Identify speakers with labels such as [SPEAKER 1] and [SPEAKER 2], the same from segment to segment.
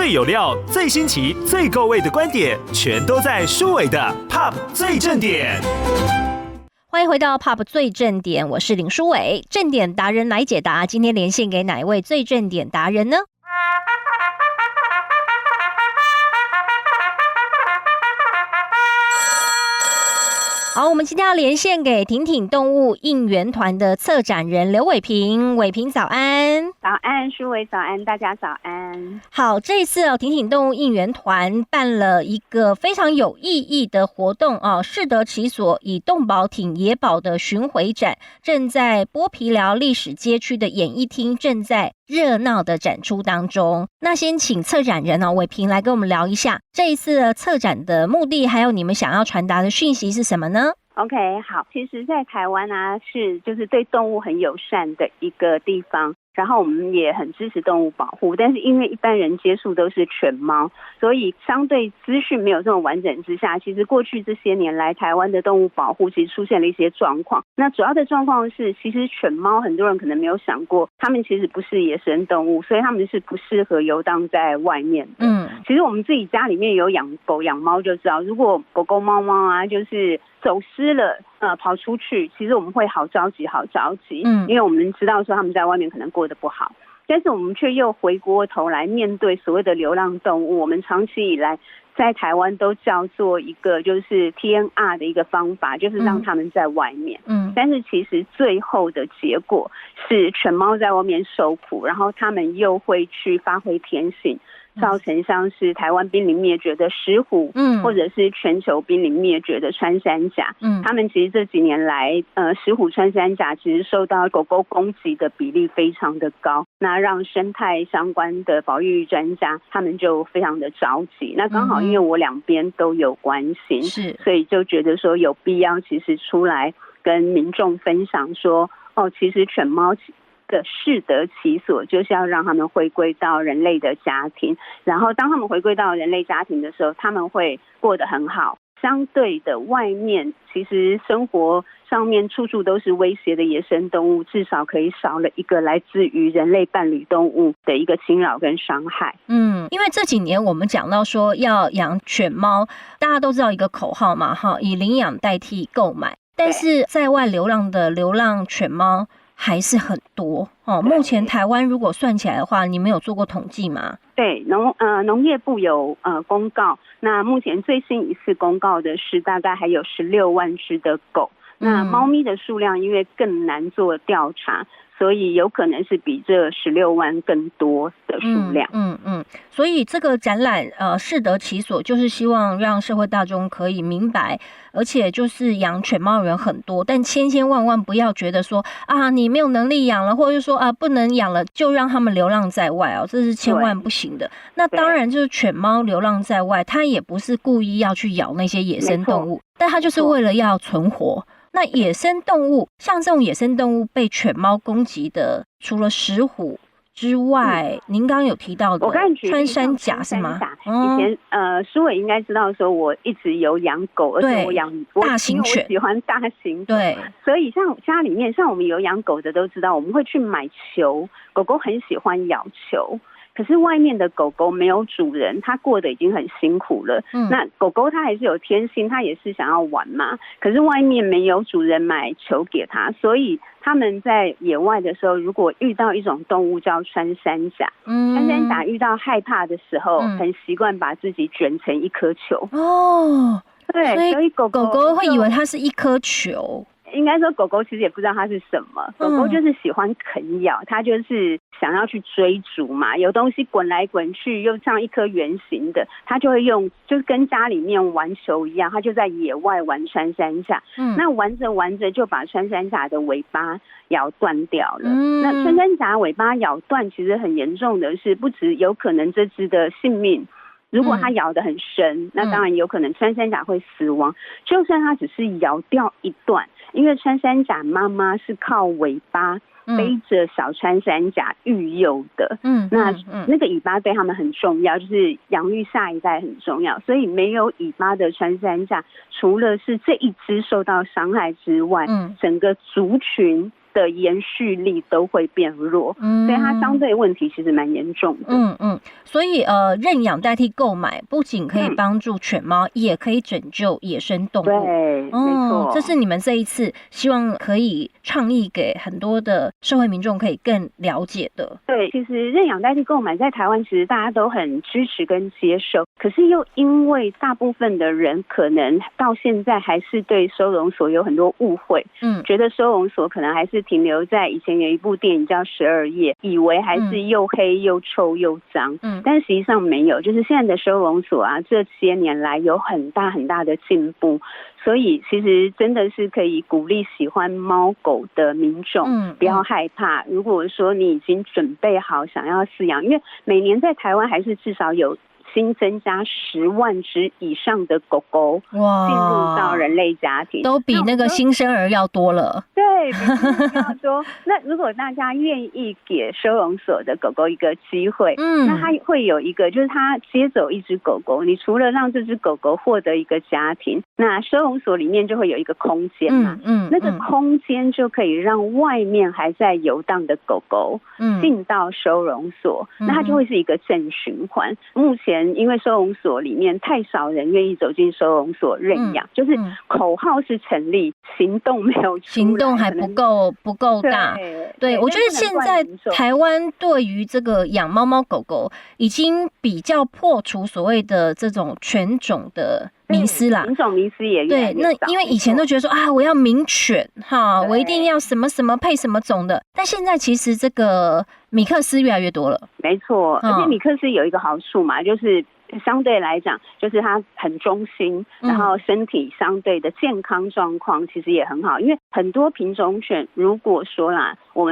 [SPEAKER 1] 最有料、最新奇、最够味的观点，全都在舒伟的 Pop 最正点。
[SPEAKER 2] 欢迎回到 Pop 最正点，我是林舒伟，正点达人来解答。今天连线给哪一位最正点达人呢？好，我们今天要连线给挺挺动物应援团的策展人刘伟平。伟平早安。
[SPEAKER 3] 早安，舒伟早安，大家早安。
[SPEAKER 2] 好，这一次挺挺动物应援团办了一个非常有意义的活动适得其所，以动保挺野保的巡回展，正在剥皮寮历史街区的演艺厅正在热闹的展出当中。那先请策展人伟平来跟我们聊一下这一次的策展的目的，还有你们想要传达的讯息是什么呢
[SPEAKER 3] ？OK， 好，其实在台湾就是对动物很友善的一个地方，然后我们也很支持动物保护，但是因为一般人接触都是犬猫，所以相对资讯没有这么完整之下，其实过去这些年来台湾的动物保护其实出现了一些状况。那主要的状况是，其实犬猫很多人可能没有想过，它们其实不是野生动物，所以它们是不适合游荡在外面的。其实我们自己家里面有养狗养猫就知道，如果狗狗猫猫就是走失了跑出去，其实我们会好着急，因为我们知道说他们在外面可能过得不好，但是我们却又回过头来面对所谓的流浪动物，我们长期以来在台湾都叫做一个就是 TNR 的一个方法，就是让他们在外面。但是其实最后的结果是犬猫在外面受苦，然后他们又会去发挥天性，造成像是台湾濒临灭绝的石虎，或者是全球濒临灭绝的穿山甲。他们其实这几年来石虎穿山甲其实受到狗狗攻击的比例非常的高，那让生态相关的保育专家他们就非常的着急。那刚好因为我两边都有关心，所以就觉得说有必要其实出来跟民众分享说，其实犬猫的适得其所，就是要让他们回归到人类的家庭，然后当他们回归到人类家庭的时候，他们会过得很好。相对的，外面其实生活上面处处都是威胁的野生动物，至少可以少了一个来自于人类伴侣动物的一个侵扰跟伤害。
[SPEAKER 2] 因为这几年我们讲到说要养犬猫，大家都知道一个口号嘛，以领养代替购买，但是在外流浪的流浪犬猫还是很多目前台湾如果算起来的话，你们有做过统计吗？
[SPEAKER 3] 对，农业部有公告，那目前最新一次公告的是大概还有16万只的狗，那猫咪的数量因为更难做调查，所以有可能是比这16万更多的数量。
[SPEAKER 2] 所以这个展览适得其所，就是希望让社会大众可以明白，而且就是养犬猫的人很多，但千万不要觉得说你没有能力养了，或者是说不能养了就让他们流浪在外这是千万不行的。那当然就是犬猫流浪在外，它也不是故意要去咬那些野生动物，但它就是为了要存活。那野生动物像这种野生动物被犬猫攻击的，除了石虎之外，您刚刚有提到的穿山甲是吗？
[SPEAKER 3] 以前舒伟应该知道说我一直有养狗，而且我养
[SPEAKER 2] 大型犬，
[SPEAKER 3] 我喜欢大型狗，
[SPEAKER 2] 对，
[SPEAKER 3] 所以像家里面像我们有养狗的都知道，我们会去买球，狗狗很喜欢咬球。可是外面的狗狗没有主人，它过得已经很辛苦了。那狗狗它还是有天性，它也是想要玩嘛。可是外面没有主人买球给它，所以他们在野外的时候，如果遇到一种动物叫穿山甲，穿山甲遇到害怕的时候，很习惯把自己卷成一颗球。对，所以狗狗
[SPEAKER 2] 会以为它是一颗球。
[SPEAKER 3] 应该说狗狗其实也不知道它是什么，狗狗就是喜欢啃咬，它就是想要去追逐嘛，有东西滚来滚去又像一颗圆形的，它就会用就是跟家里面玩球一样，它就在野外玩穿山甲。那玩着玩着就把穿山甲的尾巴咬断掉了。那穿山甲尾巴咬断其实很严重的是，不只有可能这只的性命，如果它咬得很深，那当然有可能穿山甲会死亡。就算它只是咬掉一段，因为穿山甲妈妈是靠尾巴背着小穿山甲育幼的，那个尾巴对他们很重要，就是养育下一代很重要。所以没有尾巴的穿山甲，除了是这一只受到伤害之外，整个族群的延续力都会变弱，所以它相对问题其实蛮严重的。
[SPEAKER 2] 所以认养代替购买，不仅可以帮助犬猫，也可以拯救野生动物。
[SPEAKER 3] 对，没错，
[SPEAKER 2] 这是你们这一次希望可以倡议给很多的社会民众可以更了解的。
[SPEAKER 3] 对，其实认养代替购买在台湾其实大家都很支持跟接受，可是又因为大部分的人可能到现在还是对收容所有很多误会，觉得收容所可能还是停留在以前有一部电影叫《12夜》，以为还是又黑又臭又脏，但实际上没有，就是现在的收容所啊，这些年来有很大很大的进步，所以其实真的是可以鼓励喜欢猫狗的民众不要害怕。如果说你已经准备好想要饲养，因为每年在台湾还是至少有新增加10万只以上的狗狗进入到人类家庭，
[SPEAKER 2] 都比那个新生儿要多了。
[SPEAKER 3] 对，要说那如果大家愿意给收容所的狗狗一个机会，那它会有一个，就是它接走一只狗狗，你除了让这只狗狗获得一个家庭，那收容所里面就会有一个空间嘛，那个空间就可以让外面还在游荡的狗狗进到收容所，那它就会是一个正循环。目前因为收容所里面太少人愿意走进收容所认养，就是口号是成立，行动没有出来，
[SPEAKER 2] 行动还不够大。对，我觉得现在台湾对于这个养猫猫狗狗已经比较破除所谓的这种犬种的迷思啦，
[SPEAKER 3] 品种迷思也越来越少。
[SPEAKER 2] 对，那因为以前都觉得说啊，我要名犬哈，我一定要什么什么配什么种的，但现在其实这个米克斯越来越多了。
[SPEAKER 3] 没错，而且米克斯有一个好处嘛，就是相对来讲，就是它很忠心，然后身体相对的健康状况其实也很好。因为很多品种犬，如果说啦，我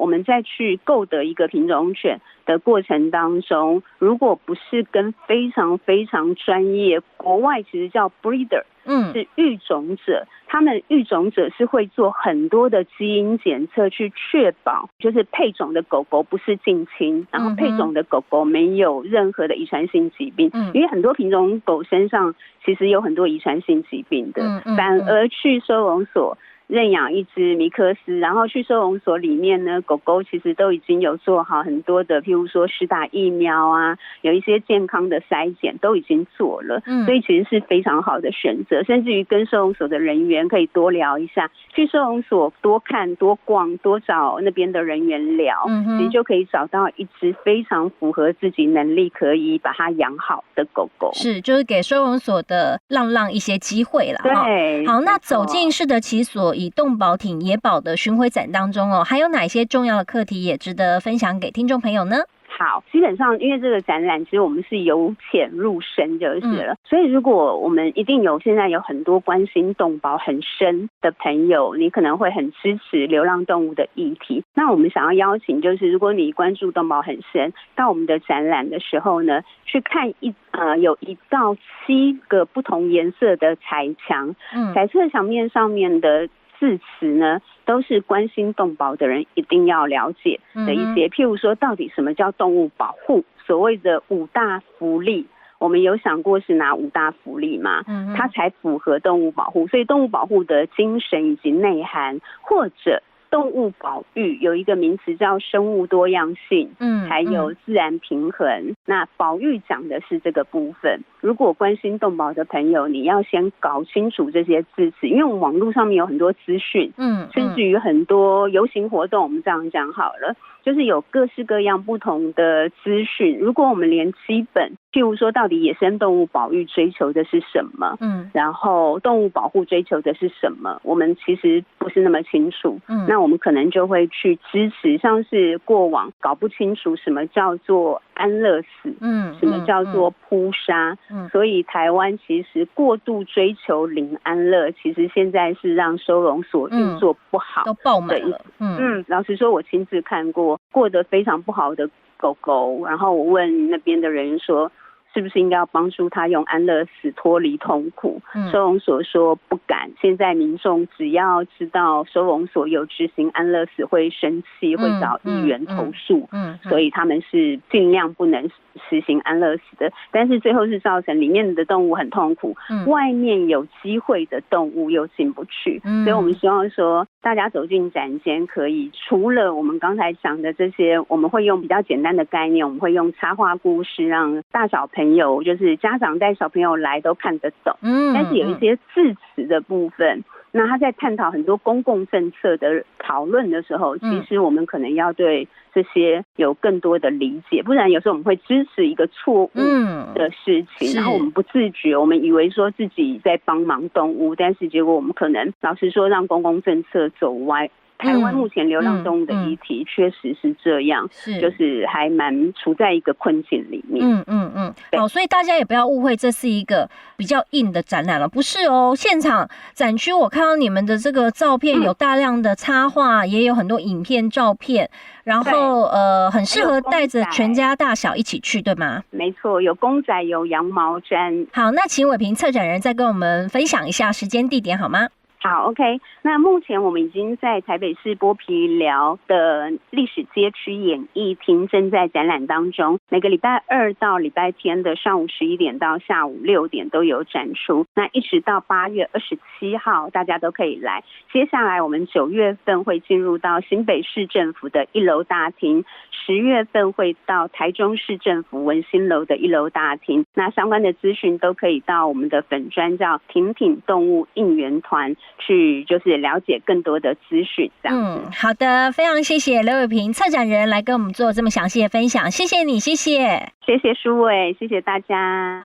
[SPEAKER 3] 们再去购得一个品种犬的过程当中，如果不是跟非常非常专业，国外其实叫 breeder，是育种者，他们育种者是会做很多的基因检测，去确保就是配种的狗狗不是近亲，然后配种的狗狗没有任何的遗传性疾病，因为很多品种狗身上其实有很多遗传性疾病的，反而去收容所认养一只米克斯，然后去收容所里面呢，狗狗其实都已经有做好很多的，譬如说施打疫苗啊，有一些健康的筛检都已经做了，所以其实是非常好的选择。甚至于跟收容所的人员可以多聊一下，去收容所多看多逛多找那边的人员聊，其实就可以找到一只非常符合自己能力可以把它养好的狗狗。
[SPEAKER 2] 是，就是给收容所的浪一些机会啦。
[SPEAKER 3] 对，
[SPEAKER 2] 好，那走进适得其所以动保挺野保的巡回展当中还有哪些重要的课题也值得分享给听众朋友呢？
[SPEAKER 3] 好，基本上因为这个展览其实我们是由浅入深就是了，所以如果我们一定现在有很多关心动保很深的朋友，你可能会很支持流浪动物的议题，那我们想要邀请就是如果你关注动保很深，到我们的展览的时候呢，去看有1到7个不同颜色的彩墙，彩色墙面上面的字词呢，都是关心动保的人一定要了解的一些，譬如说到底什么叫动物保护，所谓的5大福利，我们有想过是哪5大福利吗？它才符合动物保护，所以动物保护的精神以及内涵，或者动物保育有一个名词叫生物多样性，还有自然平衡。那保育讲的是这个部分。如果关心动保的朋友，你要先搞清楚这些字词，因为我们网络上面有很多资讯，甚至于很多游行活动，我们这样讲好了，就是有各式各样不同的资讯。如果我们连基本，譬如说到底野生动物保育追求的是什么，然后动物保护追求的是什么，我们其实不是那么清楚，那我们可能就会去支持，像是过往搞不清楚什么叫做安乐死，什么叫做扑杀，所以台湾其实过度追求零安乐，其实现在是让收容所运作不好，
[SPEAKER 2] 都爆满了。
[SPEAKER 3] 老实说，我亲自看过得非常不好的狗狗，然后我问那边的人说，是不是应该要帮助他用安乐死脱离痛苦？收容所说不敢，现在民众只要知道收容所有执行安乐死会生气，会找议员投诉，所以他们是尽量不能实行安乐死的。但是最后是造成里面的动物很痛苦，外面有机会的动物又进不去，所以我们希望说大家走进展间可以除了我们刚才讲的这些，我们会用比较简单的概念，我们会用插画故事让大小朋友，就是家长带小朋友来都看得懂，但是有一些字词的部分，那他在探讨很多公共政策的讨论的时候，其实我们可能要对这些有更多的理解，不然有时候我们会支持一个错误的事情，然后我们不自觉，我们以为说自己在帮忙动物，但是结果我们可能老实说让公共政策走歪。台湾目前流浪动物的议题确实是这样，就是还蛮处在一个困境里面。
[SPEAKER 2] 好，所以大家也不要误会，这是一个比较硬的展览了，不是哦。现场展区我看到你们的这个照片有大量的插画，也有很多影片、照片，然后很适合带着全家大小一起去，对吗？
[SPEAKER 3] 没错，有公仔，有羊毛毡。
[SPEAKER 2] 好，那请伟平策展人再跟我们分享一下时间、地点好吗？
[SPEAKER 3] 好 ，OK。那目前我们已经在台北市剥皮寮的历史街区演艺厅正在展览当中，每个礼拜二到礼拜天的上午11点到下午6点都有展出。那一直到8月27号，大家都可以来。接下来我们9月份会进入到新北市政府的1楼大厅，10月份会到台中市政府文心楼的1楼大厅。那相关的资讯都可以到我们的粉专叫挺挺动物应援团去，就是了解更多的资讯。这样子。
[SPEAKER 2] 好的，非常谢谢刘伟平策展人来跟我们做这么详细的分享，谢谢你，谢谢，
[SPEAKER 3] 谢谢舒伟，谢谢大家。